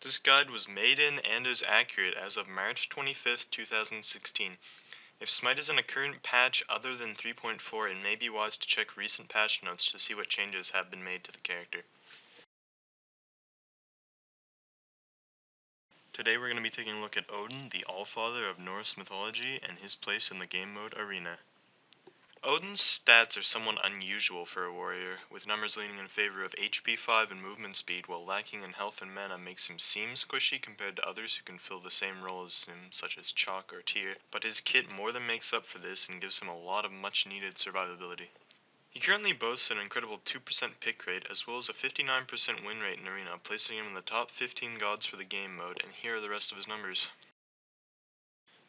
This guide was made in and is accurate as of March 25th, 2016. If Smite is in a current patch other than 3.4, it may be wise to check recent patch notes to see what changes have been made to the character. Today we're going to be taking a look at Odin, the Allfather of Norse mythology, and his place in the game mode Arena. Odin's stats are somewhat unusual for a warrior, with numbers leaning in favor of HP 5 and movement speed, while lacking in health and mana makes him seem squishy compared to others who can fill the same role as him, such as Chalk or Tyr, but his kit more than makes up for this and gives him a lot of much needed survivability. He currently boasts an incredible 2% pick rate, as well as a 59% win rate in Arena, placing him in the top 15 gods for the game mode, and here are the rest of his numbers.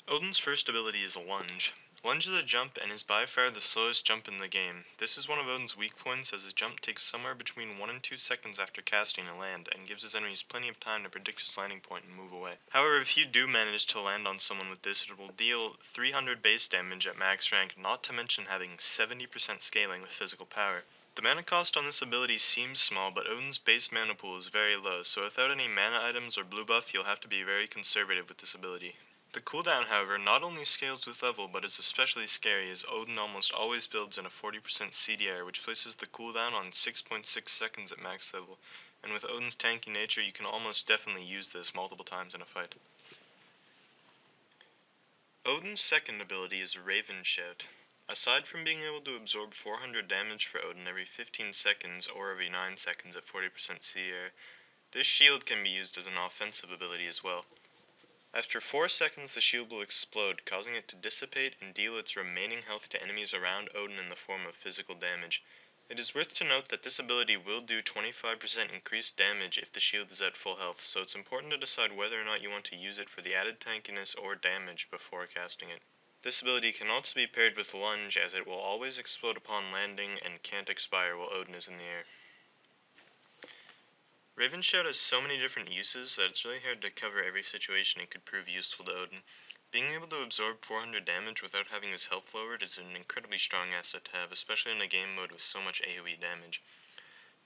Odin's first ability is Lunge. Lunge is a jump and is by far the slowest jump in the game. This is one of Odin's weak points, as his jump takes somewhere between 1 and 2 seconds after casting to land, and gives his enemies plenty of time to predict his landing point and move away. However, if you do manage to land on someone with this, it will deal 300 base damage at max rank, not to mention having 70% scaling with physical power. The mana cost on this ability seems small, but Odin's base mana pool is very low, so without any mana items or blue buff, you'll have to be very conservative with this ability. The cooldown, however, not only scales with level, but is especially scary, as Odin almost always builds in a 40% CDR, which places the cooldown on 6.6 seconds at max level, and with Odin's tanky nature, you can almost definitely use this multiple times in a fight. Odin's second ability is Raven Shout. Aside from being able to absorb 400 damage for Odin every 15 seconds or every 9 seconds at 40% CDR, this shield can be used as an offensive ability as well. After 4 seconds, the shield will explode, causing it to dissipate and deal its remaining health to enemies around Odin in the form of physical damage. It is worth to note that this ability will do 25% increased damage if the shield is at full health, so it's important to decide whether or not you want to use it for the added tankiness or damage before casting it. This ability can also be paired with Lunge, as it will always explode upon landing and can't expire while Odin is in the air. Raven Shout has so many different uses that it's really hard to cover every situation it could prove useful to Odin. Being able to absorb 400 damage without having his health lowered is an incredibly strong asset to have, especially in a game mode with so much AoE damage.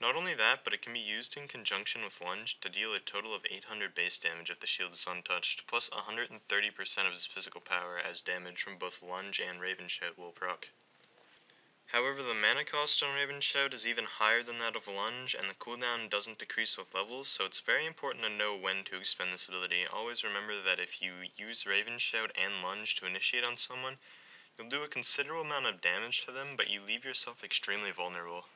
Not only that, but it can be used in conjunction with Lunge to deal a total of 800 base damage if the shield is untouched, plus 130% of his physical power, as damage from both Lunge and Raven Shout will proc. However, the mana cost on Raven Shout is even higher than that of Lunge, and the cooldown doesn't decrease with levels, so it's very important to know when to expend this ability. Always remember that if you use Raven Shout and Lunge to initiate on someone, you'll do a considerable amount of damage to them, but you leave yourself extremely vulnerable.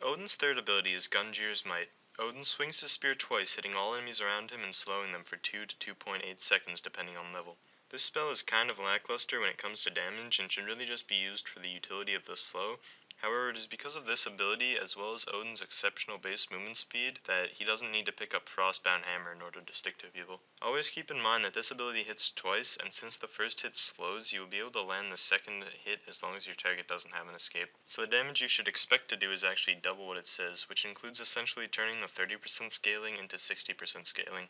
Odin's third ability is Gungnir's Smite. Odin swings his spear twice, hitting all enemies around him and slowing them for 2 to 2.8 seconds depending on level. This spell is kind of lackluster when it comes to damage and should really just be used for the utility of the slow. However, it is because of this ability, as well as Odin's exceptional base movement speed, that he doesn't need to pick up Frostbound Hammer in order to stick to people. Always keep in mind that this ability hits twice, and since the first hit slows, you will be able to land the second hit as long as your target doesn't have an escape. So the damage you should expect to do is actually double what it says, which includes essentially turning the 30% scaling into 60% scaling.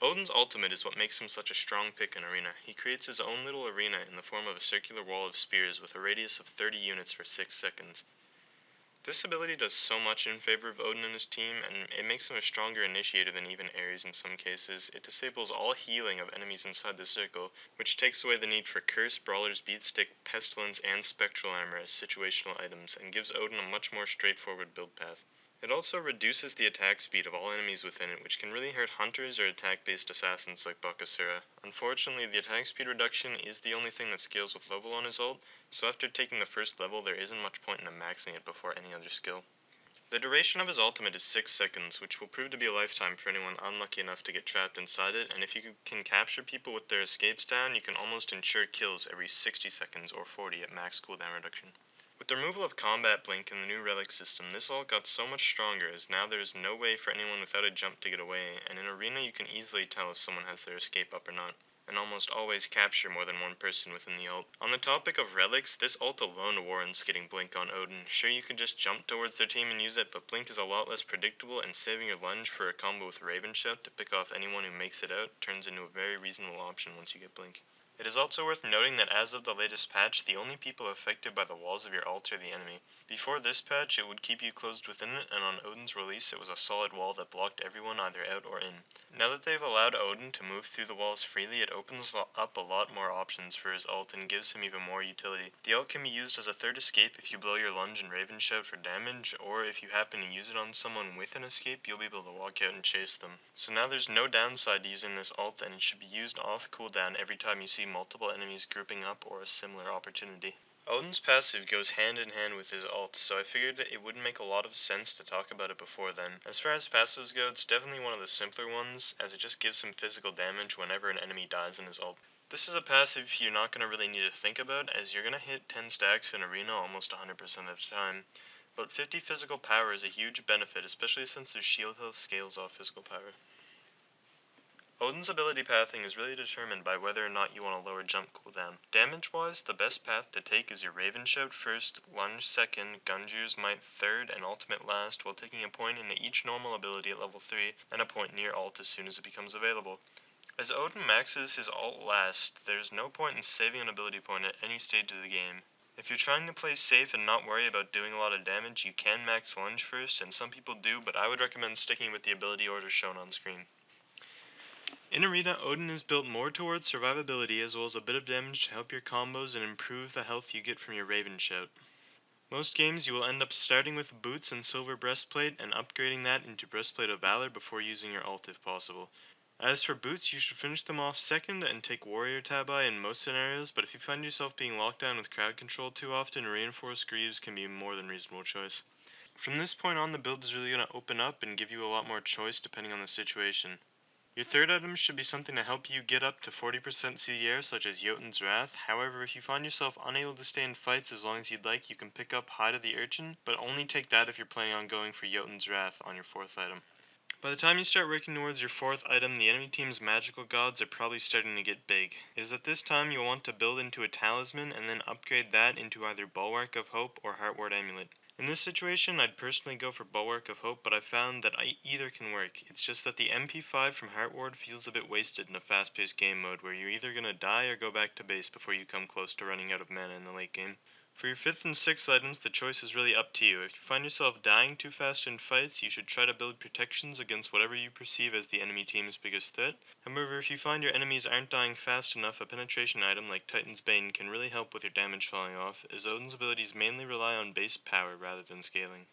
Odin's ultimate is what makes him such a strong pick in Arena. He creates his own little arena in the form of a circular wall of spears with a radius of 30 units for 6 seconds. This ability does so much in favor of Odin and his team, and it makes him a stronger initiator than even Ares in some cases. It disables all healing of enemies inside the circle, which takes away the need for Curse, Brawler's Beatstick, Pestilence, and Spectral Armor as situational items, and gives Odin a much more straightforward build path. It also reduces the attack speed of all enemies within it, which can really hurt hunters or attack-based assassins like Bakasura. Unfortunately, the attack speed reduction is the only thing that scales with level on his ult, so after taking the first level, there isn't much point in maxing it before any other skill. The duration of his ultimate is 6 seconds, which will prove to be a lifetime for anyone unlucky enough to get trapped inside it, and if you can capture people with their escapes down, you can almost ensure kills every 60 seconds or 40 at max cooldown reduction. With the removal of Combat Blink in the new Relic system, this ult got so much stronger as now there is no way for anyone without a jump to get away, and in Arena you can easily tell if someone has their escape up or not, and almost always capture more than one person within the ult. On the topic of relics, this ult alone warrants getting Blink on Odin. Sure, you can just jump towards their team and use it, but Blink is a lot less predictable, and saving your Lunge for a combo with Raven Shout to pick off anyone who makes it out turns into a very reasonable option once you get Blink. It is also worth noting that as of the latest patch, the only people affected by the walls of your ult are the enemy. Before this patch, it would keep you closed within it, and on Odin's release, it was a solid wall that blocked everyone either out or in. Now that they've allowed Odin to move through the walls freely, it opens up a lot more options for his ult and gives him even more utility. The ult can be used as a third escape if you blow your lunge and Raven shout for damage, or if you happen to use it on someone with an escape, you'll be able to walk out and chase them. So now there's no downside to using this ult, and it should be used off cooldown every time you see multiple enemies grouping up or a similar opportunity. Odin's passive goes hand in hand with his ult, so I figured it wouldn't make a lot of sense to talk about it before then. As far as passives go, it's definitely one of the simpler ones, as it just gives him physical damage whenever an enemy dies in his ult. This is a passive you're not going to really need to think about, as you're going to hit 10 stacks in arena almost 100% of the time. But 50 physical power is a huge benefit, especially since his shield health scales off physical power. Odin's ability pathing is really determined by whether or not you want a lower jump cooldown. Damage-wise, the best path to take is your Raven Shout first, Lunge second, Gunjir's Might third, and Ultimate last, while taking a point into each normal ability at level 3, and a point near ult as soon as it becomes available. As Odin maxes his ult last, there's no point in saving an ability point at any stage of the game. If you're trying to play safe and not worry about doing a lot of damage, you can max Lunge first, and some people do, but I would recommend sticking with the ability order shown on screen. In Arena, Odin is built more towards survivability as well as a bit of damage to help your combos and improve the health you get from your Raven Shout. Most games you will end up starting with boots and silver breastplate and upgrading that into breastplate of valor before using your ult if possible. As for boots, you should finish them off second and take warrior tabi in most scenarios, but if you find yourself being locked down with crowd control too often, reinforced greaves can be a more than reasonable choice. From this point on, the build is really going to open up and give you a lot more choice depending on the situation. Your third item should be something to help you get up to 40% CDR, such as Jotun's Wrath. However, if you find yourself unable to stay in fights as long as you'd like, you can pick up Hide of the Urchin, but only take that if you're planning on going for Jotun's Wrath on your fourth item. By the time you start working towards your fourth item, the enemy team's magical gods are probably starting to get big. It is at this time you'll want to build into a talisman and then upgrade that into either Bulwark of Hope or Heartward Amulet. In this situation, I'd personally go for Bulwark of Hope, but I found that either can work. It's just that the MP5 from Heartward feels a bit wasted in a fast-paced game mode where you're either gonna die or go back to base before you come close to running out of mana in the late game. For your fifth and sixth items, the choice is really up to you. If you find yourself dying too fast in fights, you should try to build protections against whatever you perceive as the enemy team's biggest threat. However, if you find your enemies aren't dying fast enough, a penetration item like Titan's Bane can really help with your damage falling off, as Odin's abilities mainly rely on base power rather than scaling.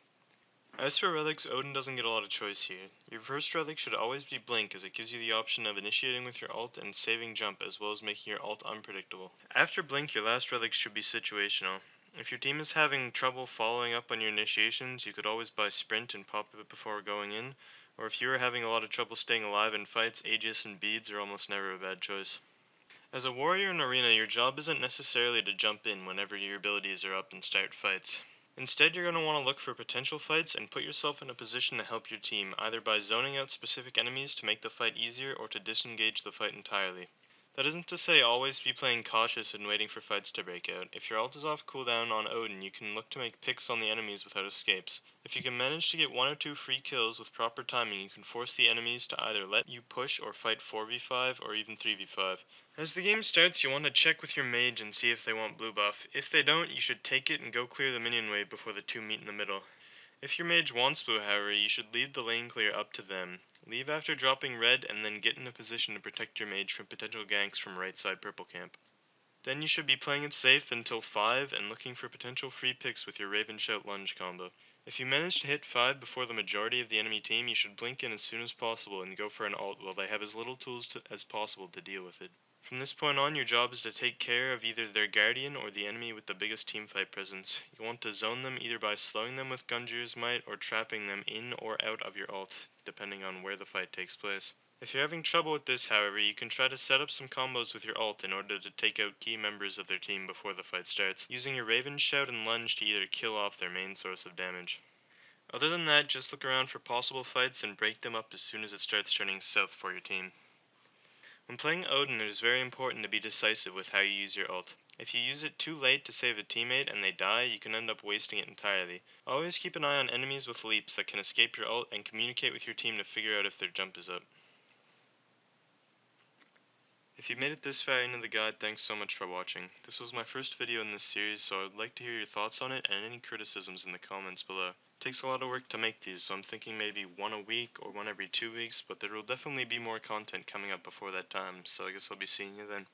As for relics, Odin doesn't get a lot of choice here. Your first relic should always be Blink, as it gives you the option of initiating with your ult and saving jump, as well as making your ult unpredictable. After Blink, your last relic should be situational. If your team is having trouble following up on your initiations, you could always buy Sprint and pop it before going in, or if you are having a lot of trouble staying alive in fights, Aegis and Beads are almost never a bad choice. As a warrior in Arena, your job isn't necessarily to jump in whenever your abilities are up and start fights. Instead, you're going to want to look for potential fights and put yourself in a position to help your team, either by zoning out specific enemies to make the fight easier or to disengage the fight entirely. That isn't to say always be playing cautious and waiting for fights to break out. If your ult is off cooldown on Odin, you can look to make picks on the enemies without escapes. If you can manage to get 1 or 2 free kills with proper timing, you can force the enemies to either let you push or fight 4v5 or even 3v5. As the game starts, you want to check with your mage and see if they want blue buff. If they don't, you should take it and go clear the minion wave before the two meet in the middle. If your mage wants blue, however, you should leave the lane clear up to them. Leave after dropping red and then get in a position to protect your mage from potential ganks from right side purple camp. Then you should be playing it safe until 5 and looking for potential free picks with your Raven Shout Lunge combo. If you manage to hit 5 before the majority of the enemy team, you should blink in as soon as possible and go for an ult while they have as little tools as possible to deal with it. From this point on, your job is to take care of either their guardian or the enemy with the biggest teamfight presence. You want to zone them either by slowing them with Gunjir's Might or trapping them in or out of your ult, depending on where the fight takes place. If you're having trouble with this, however, you can try to set up some combos with your ult in order to take out key members of their team before the fight starts, using your Raven Shout and Lunge to either kill off their main source of damage. Other than that, just look around for possible fights and break them up as soon as it starts turning south for your team. When playing Odin, it is very important to be decisive with how you use your ult. If you use it too late to save a teammate and they die, you can end up wasting it entirely. Always keep an eye on enemies with leaps that can escape your ult and communicate with your team to figure out if their jump is up. If you made it this far into the guide, thanks so much for watching. This was my first video in this series, so I'd like to hear your thoughts on it and any criticisms in the comments below. It takes a lot of work to make these, so I'm thinking maybe one a week or one every 2 weeks, but there will definitely be more content coming up before that time, so I guess I'll be seeing you then.